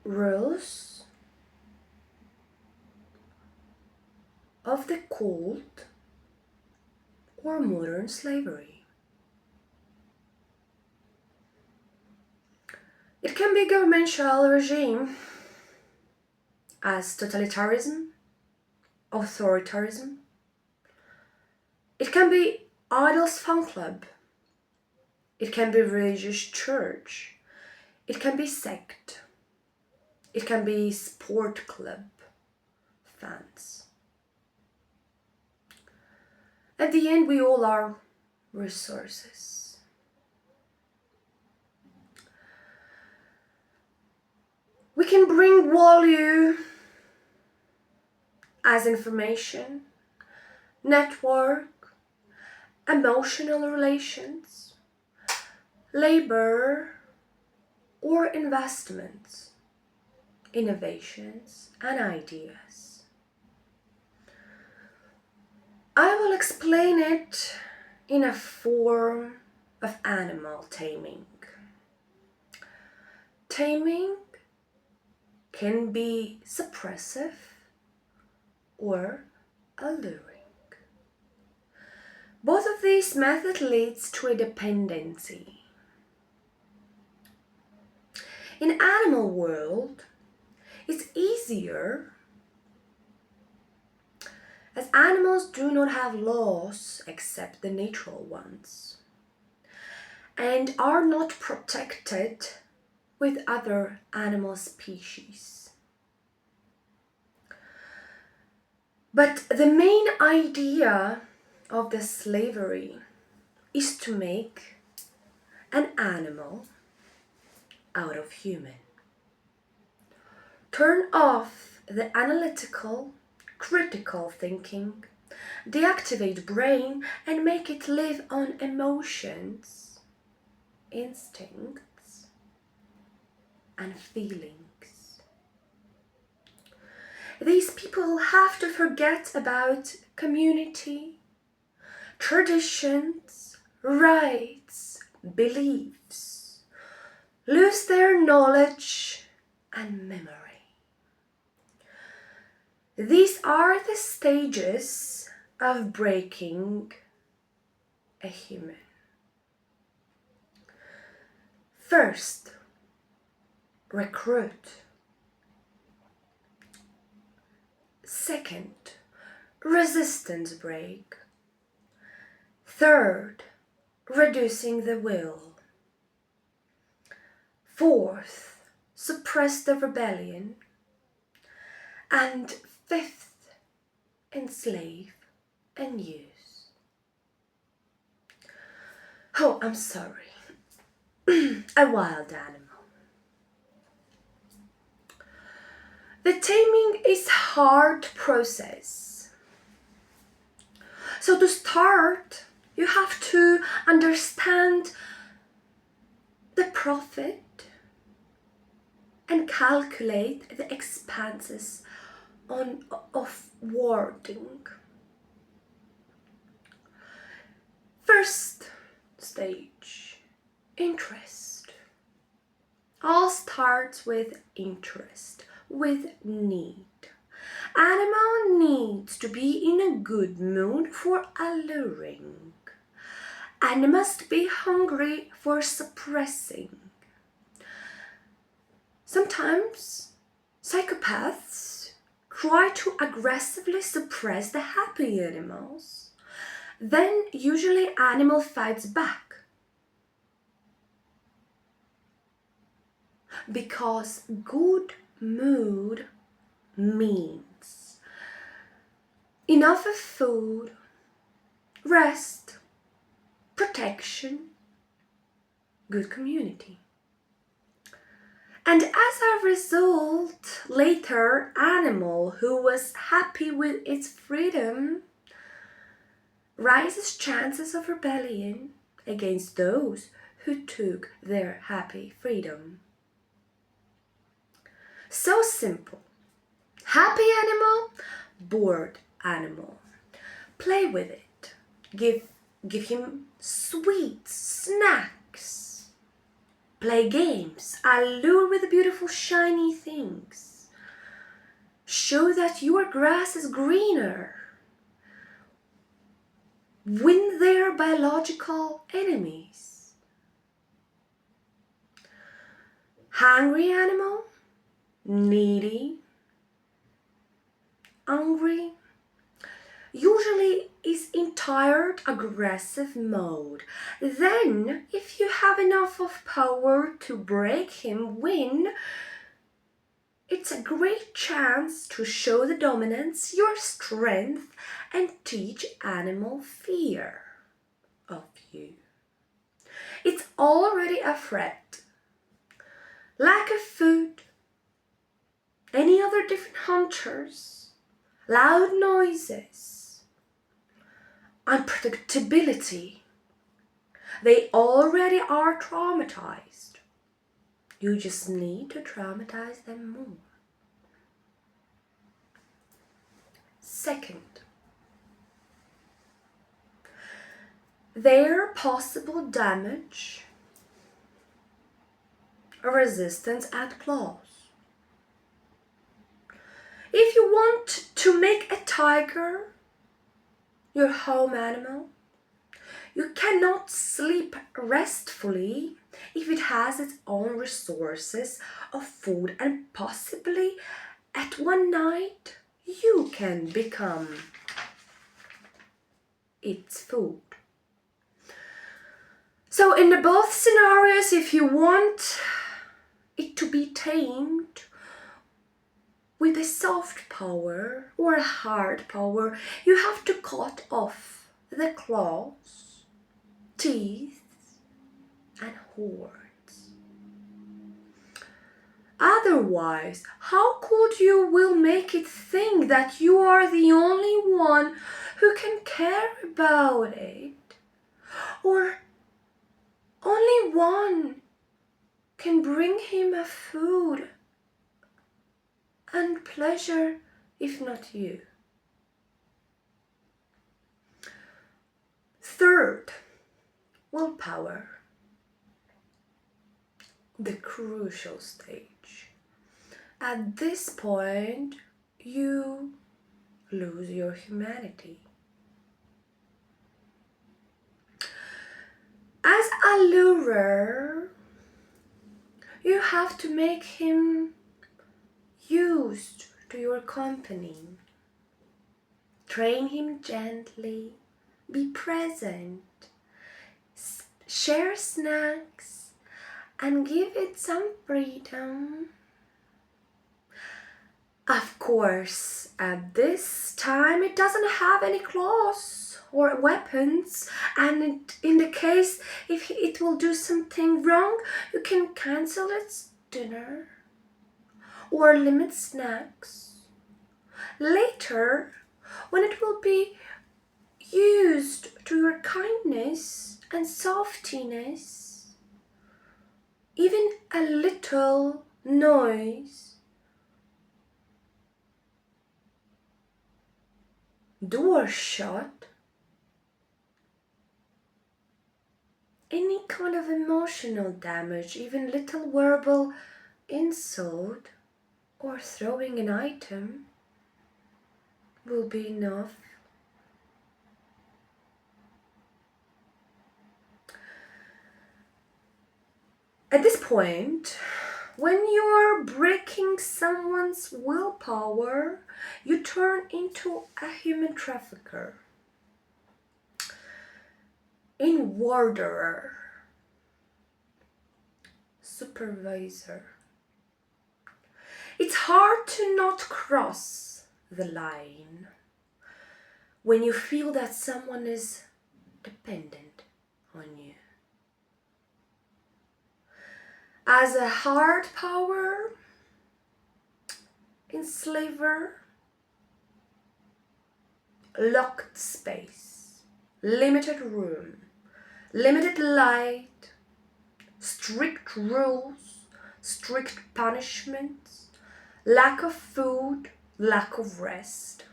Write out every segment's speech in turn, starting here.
rules of the cold or modern slavery. It can be governmental regime as totalitarianism, authoritarianism. It can be idols fan club. It can be religious church. It can be sect. It can be sport club fans. At the end, we all are resources. We can bring value as information, network, emotional relations, labor, or investments, innovations, and ideas. I will explain it in a form of animal taming. Taming can be suppressive or alluring. Both of these methods leads to a dependency. In animal world, it's easier as animals do not have laws except the natural ones and are not protected with other animal species. But the main idea of the slavery is to make an animal out of human. Turn off the analytical, critical thinking, deactivate brain and make it live on emotions, instincts, and feelings. These people have to forget about community, traditions, rights, beliefs, lose their knowledge and memory. These are the stages of breaking a human. First, recruit. Second, resistance break. Third, reducing the will. Fourth, suppress the rebellion. And fifth, enslave and use. Oh, I'm sorry. A wild animal. The taming is hard process. So to start, you have to understand the profit and calculate the expenses of warding. First stage, interest. All starts with interest, with need. Animal needs to be in a good mood for alluring and must be hungry for suppressing. Sometimes psychopaths try to aggressively suppress the happy animals. Then usually animal fights back. Because good mood means enough of food, rest, protection, good community. And as a result, later animal who was happy with its freedom raises chances of rebellion against those who took their happy freedom. So simple. Happy animal, bored animal. Play with it. Give him sweet snacks. Play games, allure with beautiful shiny things. Show that your grass is greener. Win their biological enemies. Hungry animal, needy, hungry, usually is in tired, aggressive mode. Then, if you have enough of power to break him, win, it's a great chance to show the dominance, your strength, and teach animal fear of you. It's already a threat. Lack of food, any other different hunters, loud noises, unpredictability. They already are traumatized. You just need to traumatize them more. Second, their possible damage or resistance at claws. If you want to make a tiger your home animal, you cannot sleep restfully if it has its own resources of food, and possibly at one night you can become its food. So in the both scenarios, if you want it to be tamed with a soft power or a hard power, you have to cut off the claws, teeth, and horns. Otherwise, how could you will make it think that you are the only one who can care about it? Or only one can bring him a food and pleasure, if not you. Third, willpower. The crucial stage. At this point, you lose your humanity. As a lurer, you have to make him used to your company. Train him gently, be present, share snacks, and give it some freedom. Of course, at this time it doesn't have any claws or weapons, and in the case if it will do something wrong, you can cancel its dinner or limit snacks. Later, when it will be used to your kindness and softiness, even a little noise, door shut, any kind of emotional damage, even little verbal insult or throwing an item will be enough. At this point, when you're breaking someone's willpower, you turn into a human trafficker, inwarderer, supervisor. It's hard to not cross the line when you feel that someone is dependent on you. As a hard power enslaver, locked space, limited room, limited light, strict rules, strict punishments, lack of food, lack of rest.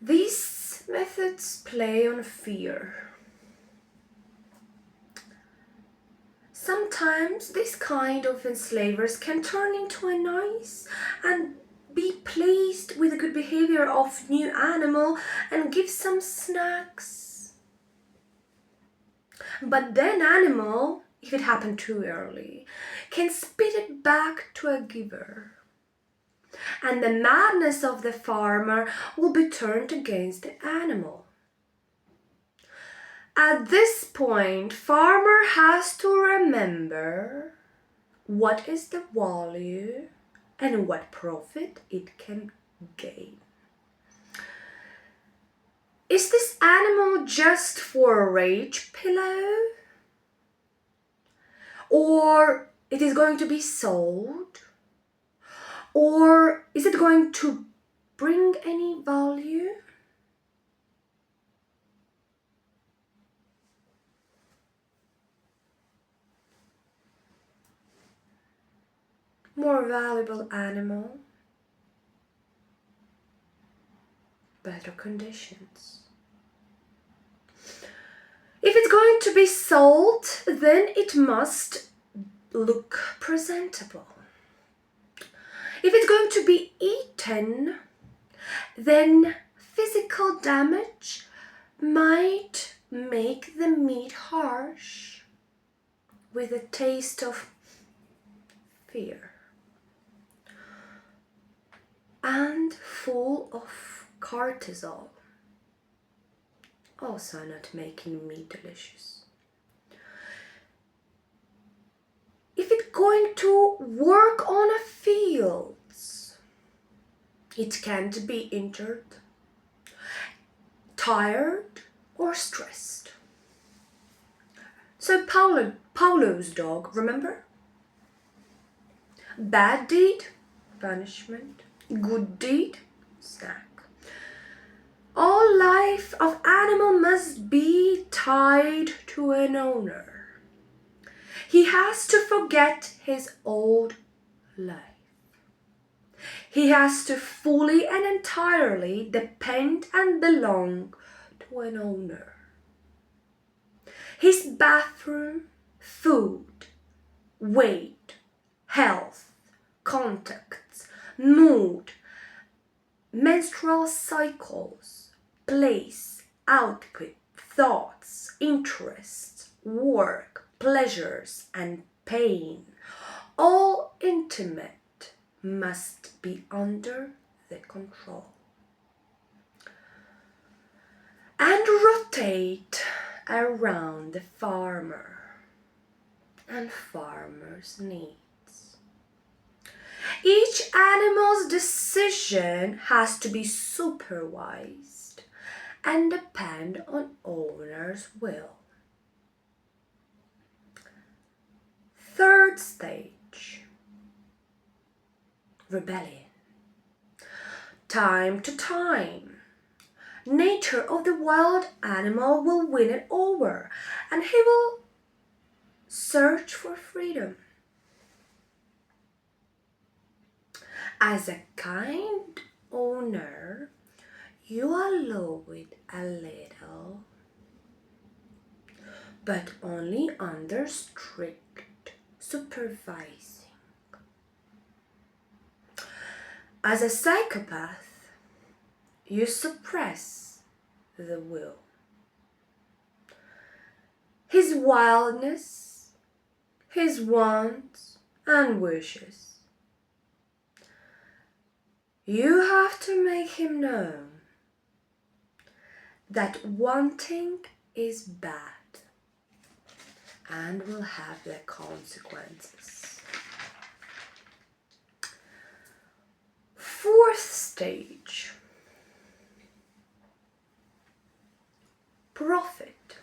These methods play on fear. Sometimes this kind of enslavers can turn into a nice and be pleased with the good behavior of new animal and give some snacks. But then animal, if it happened too early, can spit it back to a giver. And the madness of the farmer will be turned against the animal. At this point, farmer has to remember what is the value and what profit it can gain. Is this animal just for a rage pillow? Or it is going to be sold? Or is it going to bring any value? More valuable animal, better conditions. If it's going to be sold, then it must look presentable. If it's going to be eaten, then physical damage might make the meat harsh with a taste of fear and full of cortisol, also not making meat delicious. If it's going to work on a field, it can't be injured, tired, or stressed. So Paulo's dog, remember? Bad deed, punishment. Good deed, snack. All life of animal must be tied to an owner. He has to forget his old life. He has to fully and entirely depend and belong to an owner. His bathroom, food, weight, health, contacts, mood, menstrual cycles, place, output, thoughts, interests, work, pleasures, and pain, all intimate, must be under the control and rotate around the farmer and farmer's needs. Each animal's decision has to be supervised and depend on owner's will. Third stage, rebellion. Time to time, nature of the wild animal will win it over and he will search for freedom. As a kind owner, you allow it a little, but only under strict supervising. As a psychopath, you suppress the will. His wildness, his wants and wishes. You have to make him know that wanting is bad and will have their consequences. Fourth stage, profit,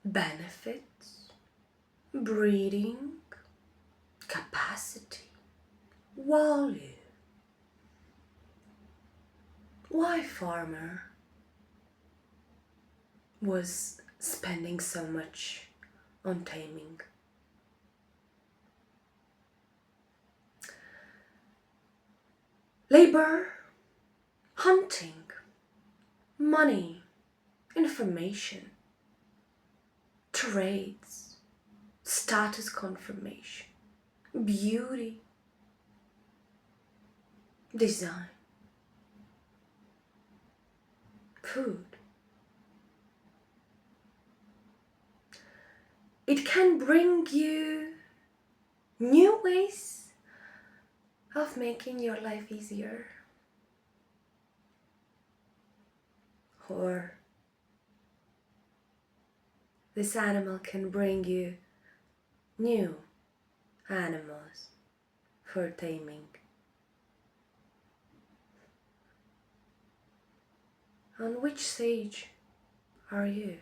benefits, breeding, capacity, value. Why farmer was spending so much on taming? Labor, hunting, money, information. traits, status confirmation, beauty, design, food. It can bring you new ways of making your life easier. Or this animal can bring you new animals for taming. On which stage are you?